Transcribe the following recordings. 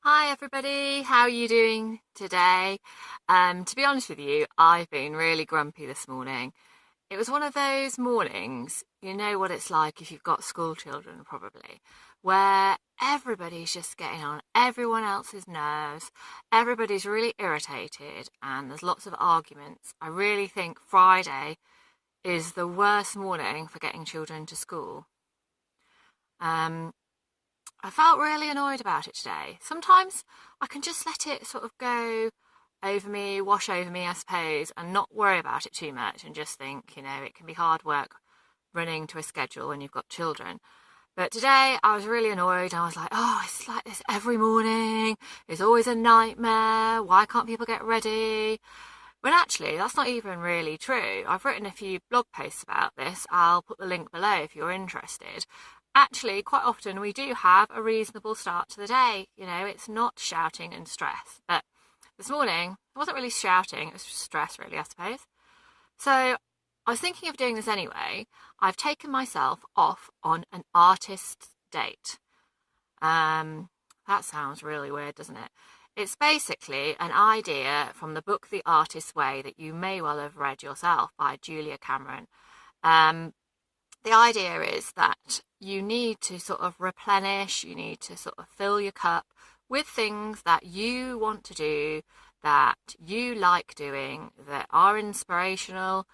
Hi everybody, how are you doing today? To be honest with you, I've been really grumpy this morning. It was one of those mornings, you know what it's like if you've got school children probably, where everybody's just getting on everyone else's nerves, everybody's really irritated, and there's lots of arguments. I really think Friday is the worst morning for getting children to school. Um, I felt really annoyed about it today. Sometimes I can just let it sort of go over me, wash over me, I suppose, and not worry about it too much and just think, it can be hard work running to a schedule when you've got children. But today I was really annoyed. I was like, oh, it's like this every morning. It's always a nightmare. Why can't people get ready? When actually, that's not even really true. I've written a few blog posts about this. I'll put the link below if you're interested. Actually, quite often we do have a reasonable start to the day. It's not shouting and stress. But this morning, I wasn't really shouting. It was just stress, really, I suppose. So I was thinking of doing this anyway. I've taken myself off on an artist's date. That sounds really weird, doesn't it? It's basically an idea from the book The Artist's Way that you may well have read yourself by Julia Cameron. The idea is that you need to sort of replenish, you need to sort of fill your cup with things that you want to do, that you like doing, that are inspirational,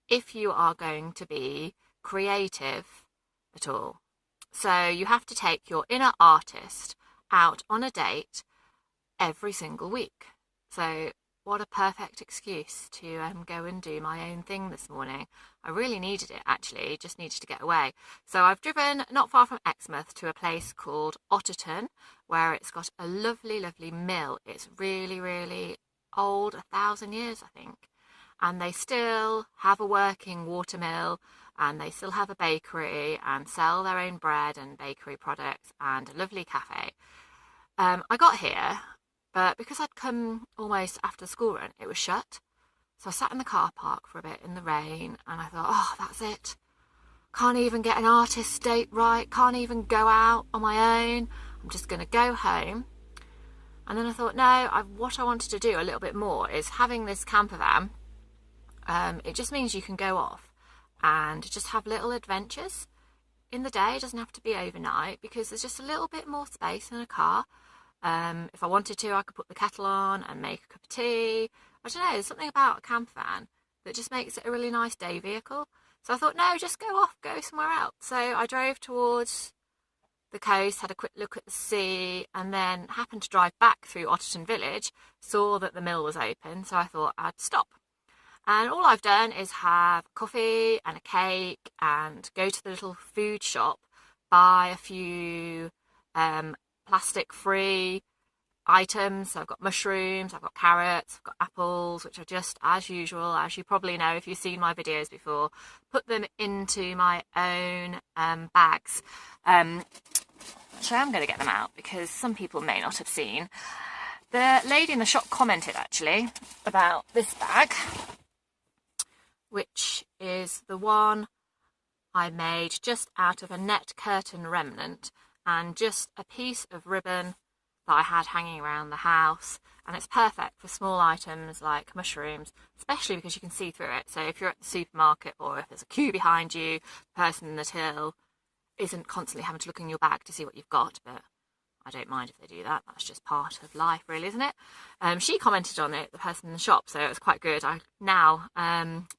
if you are going to be creative at all. So you have to take your inner artist out on a date every single week. So what a perfect excuse to go and do my own thing this morning. I really needed it, actually, just needed to get away. So I've driven not far from Exmouth to a place called Otterton, where it's got a lovely, lovely mill. It's really, really old, 1,000 years, I think. And they still have a working water mill, and they still have a bakery and sell their own bread and bakery products and a lovely cafe. I got here, but because I'd come almost after the school run, it was shut. So I sat in the car park for a bit in the rain, and I thought, oh, that's it. Can't even get an artist date right. Can't even go out on my own. I'm just going to go home. And then I thought, no, what I wanted to do a little bit more is having this camper van. It just means you can go off and just have little adventures in the day. It doesn't have to be overnight because there's just a little bit more space in a car. If I wanted to, I could put the kettle on and make a cup of tea. I don't know, there's something about a camper van that just makes it a really nice day vehicle. So I thought, no, just go off, go somewhere else. So I drove towards the coast, had a quick look at the sea, and then happened to drive back through Otterton Village, saw that the mill was open, so I thought I'd stop. And all I've done is have coffee and a cake and go to the little food shop, buy a few plastic-free items. So I've got mushrooms, I've got carrots, I've got apples, which are just as usual, as you probably know if you've seen my videos before, put them into my own bags. So I'm going to get them out because some people may not have seen. The lady in the shop commented actually about this bag, which is the one I made just out of a net curtain remnant and just a piece of ribbon that I had hanging around the house, and it's perfect for small items like mushrooms, especially because you can see through it. So if you're at the supermarket or if there's a queue behind you, the person in the till isn't constantly having to look in your bag to see what you've got, but I don't mind if they do that. That's just part of life, really, isn't it? She commented on it, the person in the shop, so it was quite good. I now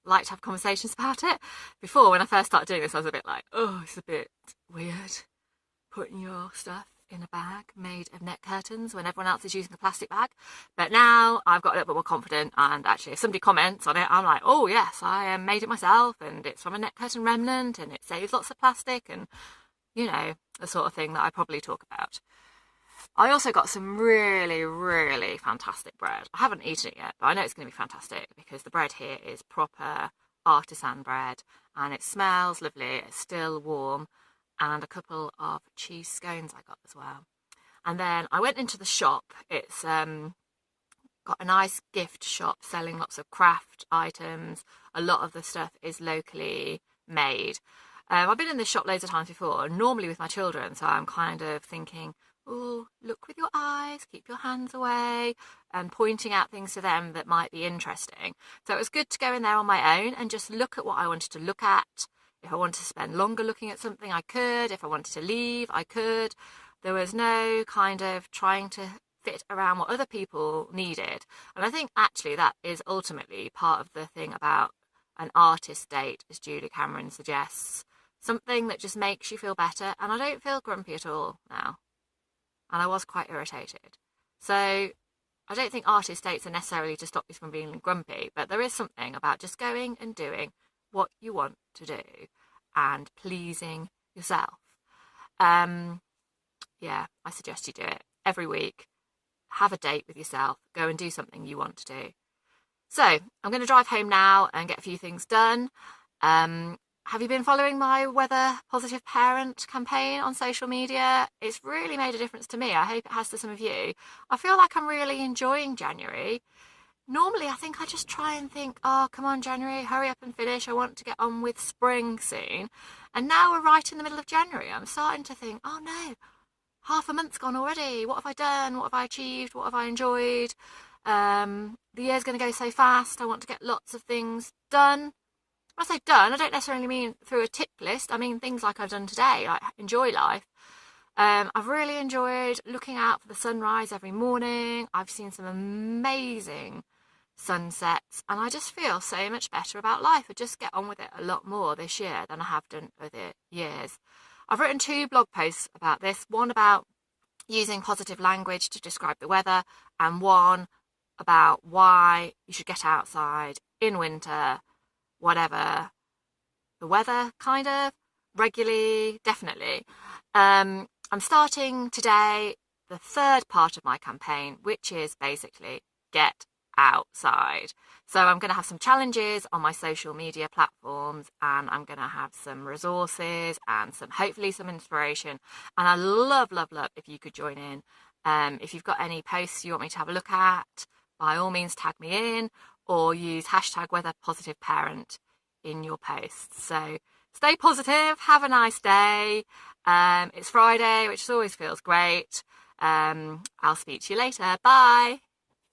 like to have conversations about it. Before, when I first started doing this, I was a bit like, oh, it's a bit weird putting your stuff in a bag made of net curtains when everyone else is using a plastic bag. But now I've got a little bit more confident, and actually if somebody comments on it, I'm like, oh yes, I made it myself, and it's from a net curtain remnant, and it saves lots of plastic, and the sort of thing that I probably talk about. I also got some really, really fantastic bread. I haven't eaten it yet, but I know it's going to be fantastic because the bread here is proper artisan bread and it smells lovely. It's still warm, and a couple of cheese scones I got as well. And then I went into the shop. It's got a nice gift shop selling lots of craft items. A lot of the stuff is locally made. I've been in this shop loads of times before, normally with my children, so I'm kind of thinking, oh, look with your eyes. eyes, keep your hands away, and pointing out things to them that might be interesting. So it was good to go in there on my own and just look at what I wanted to look at. If I wanted to spend longer looking at something, I could. If I wanted to leave, I could. There was no kind of trying to fit around what other people needed. And I think actually that is ultimately part of the thing about an artist date, as Julia Cameron suggests. Something that just makes you feel better. And I don't feel grumpy at all now. And I was quite irritated. So I don't think artist dates are necessarily to stop you from being grumpy, but there is something about just going and doing what you want to do and pleasing yourself. Yeah, I suggest you do it every week. Have a date with yourself. Go and do something you want to do. So I'm going to drive home now and get a few things done. Have you been following my Weather Positive Parent campaign on social media? It's really made a difference to me. I hope it has to some of you. I feel like I'm really enjoying January. Normally, I think I just try and think, oh, come on, January, hurry up and finish. I want to get on with spring soon. And now we're right in the middle of January. I'm starting to think, oh no, half a month's gone already. What have I done? What have I achieved? What have I enjoyed? The year's going to go so fast. I want to get lots of things done. When I say done, I don't necessarily mean through a tick list. I mean things like I've done today, like enjoy life. I've really enjoyed looking out for the sunrise every morning. I've seen some amazing sunsets, and I just feel so much better about life. I just get on with it a lot more this year than I have done other years. I've written 2 blog posts about this, one about using positive language to describe the weather, and one about why you should get outside in winter, whatever the weather, kind of, regularly, definitely. I'm starting today the 3rd part of my campaign, which is basically get outside. So I'm going to have some challenges on my social media platforms, and I'm going to have some resources and hopefully some inspiration. And I love if you could join in. If you've got any posts you want me to have a look at, by all means tag me in, or use #WeatherPositiveParent in your posts. So stay positive, have a nice day. It's Friday, which always feels great. I'll speak to you later. Bye.